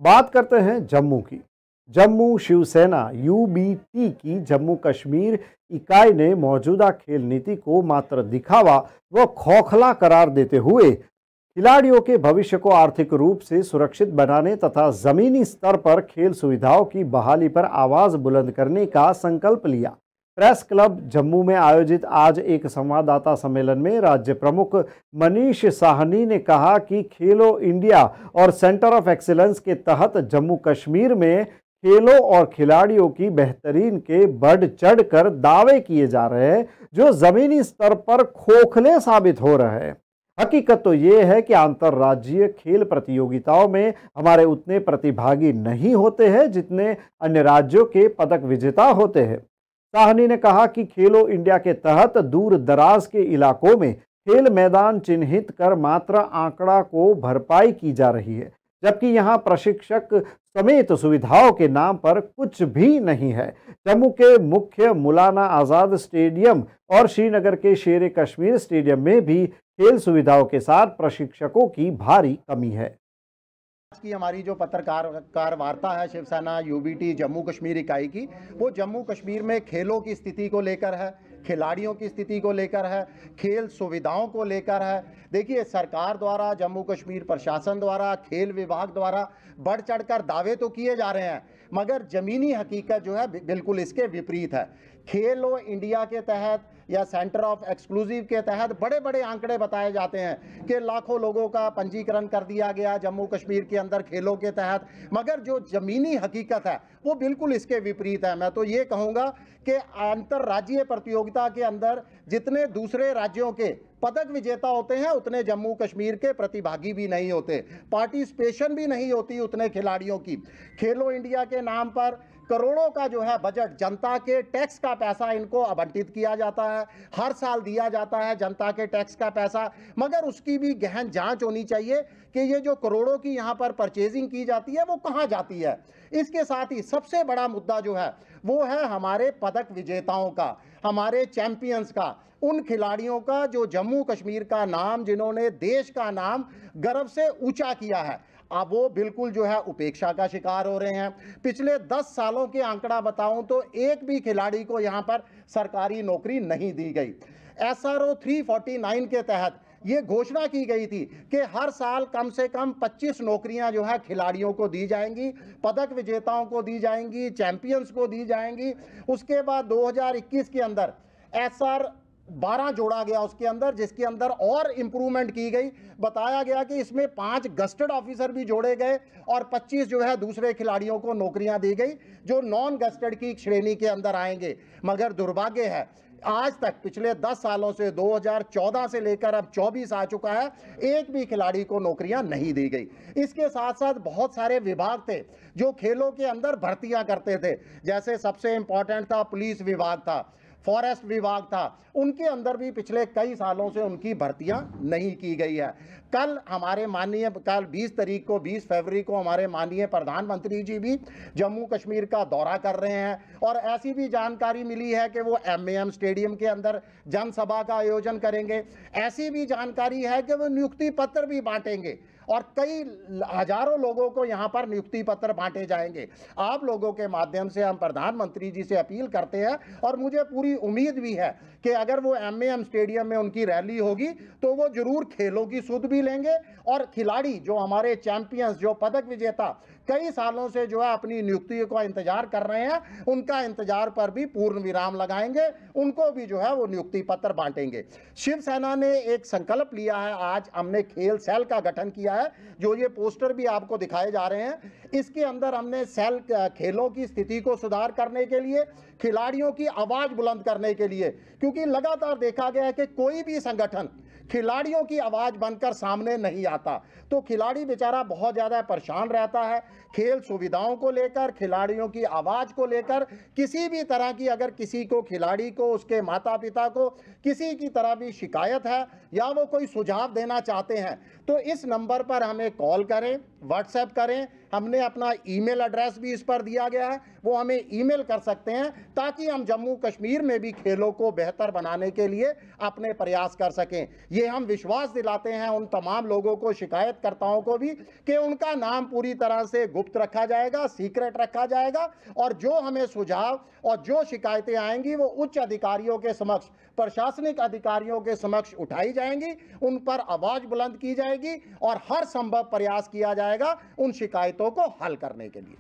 बात करते हैं जम्मू की। जम्मू शिवसेना यूबीटी की जम्मू कश्मीर इकाई ने मौजूदा खेल नीति को मात्र दिखावा व खोखला करार देते हुए खिलाड़ियों के भविष्य को आर्थिक रूप से सुरक्षित बनाने तथा जमीनी स्तर पर खेल सुविधाओं की बहाली पर आवाज बुलंद करने का संकल्प लिया। प्रेस क्लब जम्मू में आयोजित आज एक संवाददाता सम्मेलन में राज्य प्रमुख मनीष साहनी ने कहा कि खेलो इंडिया और सेंटर ऑफ एक्सीलेंस के तहत जम्मू कश्मीर में खेलों और खिलाड़ियों की बेहतरीन के बढ़ चढ़कर दावे किए जा रहे हैं जो जमीनी स्तर पर खोखले साबित हो रहे हैं। हकीकत तो ये है कि अंतर्राज्यीय खेल प्रतियोगिताओं में हमारे उतने प्रतिभागी नहीं होते हैं जितने अन्य राज्यों के पदक विजेता होते हैं। साहनी ने कहा कि खेलो इंडिया के तहत दूर दराज के इलाकों में खेल मैदान चिन्हित कर मात्र आंकड़ा को भरपाई की जा रही है, जबकि यहां प्रशिक्षक समेत सुविधाओं के नाम पर कुछ भी नहीं है। जम्मू के मुख्य मौलाना आज़ाद स्टेडियम और श्रीनगर के शेर कश्मीर स्टेडियम में भी खेल सुविधाओं के साथ प्रशिक्षकों की भारी कमी है। आज की हमारी जो पत्रकार वार्ता है शिवसेना यूबीटी जम्मू कश्मीर इकाई की, वो जम्मू कश्मीर में खेलों की स्थिति को लेकर है, खिलाड़ियों की स्थिति को लेकर है, खेल सुविधाओं को लेकर है। देखिए, सरकार द्वारा, जम्मू कश्मीर प्रशासन द्वारा, खेल विभाग द्वारा बढ़ चढ़कर दावे तो किए जा रहे हैं, मगर ज़मीनी हकीकत जो है बिल्कुल इसके विपरीत है। खेलो इंडिया के तहत या सेंटर ऑफ एक्सक्लूसिव के तहत बड़े बड़े आंकड़े बताए जाते हैं कि लाखों लोगों का पंजीकरण कर दिया गया जम्मू कश्मीर के अंदर खेलों के तहत, मगर जो ज़मीनी हकीकत है वो बिल्कुल इसके विपरीत है। मैं तो ये कहूँगा कि अंतर्राज्यीय प्रतियोगिता के अंदर जितने दूसरे राज्यों के पदक विजेता होते हैं उतने जम्मू कश्मीर के प्रतिभागी भी नहीं होते, पार्टिसिपेशन भी नहीं होती उतने खिलाड़ियों की। खेलो इंडिया के नाम पर करोड़ों का जो है बजट, जनता के टैक्स का पैसा इनको आवंटित किया जाता है, हर साल दिया जाता है जनता के टैक्स का पैसा, मगर उसकी भी गहन जांच होनी चाहिए कि ये जो करोड़ों की यहाँ पर परचेजिंग की जाती है वो कहाँ जाती है। इसके साथ ही सबसे बड़ा मुद्दा जो है वो है हमारे पदक विजेताओं का, हमारे चैंपियंस का, उन खिलाड़ियों का जो जम्मू कश्मीर का नाम, जिन्होंने देश का नाम गर्व से ऊंचा किया है, अब वो बिल्कुल जो है उपेक्षा का शिकार हो रहे हैं। पिछले 10 सालों के आंकड़ा बताऊं तो एक भी खिलाड़ी को यहां पर सरकारी नौकरी नहीं दी गई। SRO 349 के तहत ये घोषणा की गई थी कि हर साल कम से कम 25 नौकरियां जो है खिलाड़ियों को दी जाएंगी, पदक विजेताओं को दी जाएंगी, चैंपियंस को दी जाएंगी। उसके बाद 2021 के अंदर SR 12 जोड़ा गया उसके अंदर, जिसके अंदर और इंप्रूवमेंट की गई। बताया गया कि इसमें 5 गस्टेड ऑफिसर भी जोड़े गए और 25 जो है दूसरे खिलाड़ियों को नौकरियां दी गई जो नॉन गस्टेड की श्रेणी के अंदर आएंगे। मगर दुर्भाग्य है, आज तक पिछले 10 सालों से 2014 से लेकर अब 24 आ चुका है, एक भी खिलाड़ी को नौकरियां नहीं दी गई। इसके साथ साथ बहुत सारे विभाग थे जो खेलों के अंदर भर्तियां करते थे, जैसे सबसे इंपॉर्टेंट था पुलिस विभाग था, फॉरेस्ट विभाग था, उनके अंदर भी पिछले कई सालों से उनकी भर्तियां नहीं की गई है। कल 20 फरवरी को हमारे माननीय प्रधानमंत्री जी भी जम्मू कश्मीर का दौरा कर रहे हैं और ऐसी भी जानकारी मिली है कि वो MAM स्टेडियम के अंदर जनसभा का आयोजन करेंगे। ऐसी भी जानकारी है कि वो नियुक्ति पत्र भी बांटेंगे और कई हजारों लोगों को यहां पर नियुक्ति पत्र बांटे जाएंगे। आप लोगों के माध्यम से हम प्रधानमंत्री जी से अपील करते हैं और मुझे पूरी उम्मीद भी है कि अगर वो MAM स्टेडियम में उनकी रैली होगी तो वो जरूर खेलों की सुध भी लेंगे और खिलाड़ी जो हमारे चैंपियंस, जो पदक विजेता कई सालों से जो है अपनी नियुक्ति का इंतजार कर रहे हैं, उनका इंतजार पर भी पूर्ण विराम लगाएंगे, उनको भी जो है वो नियुक्ति पत्र बांटेंगे। शिवसेना ने एक संकल्प लिया है, आज हमने खेल सेल का गठन किया है, जो ये पोस्टर भी आपको दिखाए जा रहे हैं। इसके अंदर हमने सेल खेलों की स्थिति को सुधार करने के लिए, खिलाड़ियों की आवाज बुलंद करने के लिए, क्योंकि लगातार देखा गया है कि कोई भी संगठन खिलाड़ियों की आवाज बनकर सामने नहीं आता, तो खिलाड़ी बेचारा बहुत ज़्यादा परेशान रहता है। खेल सुविधाओं को लेकर, खिलाड़ियों की आवाज़ को लेकर किसी भी तरह की, अगर किसी को, खिलाड़ी को, उसके माता पिता को किसी की तरह भी शिकायत है या वो कोई सुझाव देना चाहते हैं तो इस नंबर पर हमें कॉल करें, व्हाट्सएप करें। हमने अपना ईमेल एड्रेस भी इस पर दिया गया है, वो हमें ईमेल कर सकते हैं ताकि हम जम्मू कश्मीर में भी खेलों को बेहतर बनाने के लिए अपने प्रयास कर सकें। ये हम विश्वास दिलाते हैं उन तमाम लोगों को, शिकायतकर्ताओं को भी, कि उनका नाम पूरी तरह से गुप्त रखा जाएगा, सीक्रेट रखा जाएगा, और जो हमें सुझाव और जो शिकायतें आएंगी वो उच्च अधिकारियों के समक्ष, प्रशासनिक अधिकारियों के समक्ष उठाई जाएंगी, उन पर आवाज बुलंद की जाएगी और हर संभव प्रयास किया जाएगा उन शिकायतों को हल करने के लिए।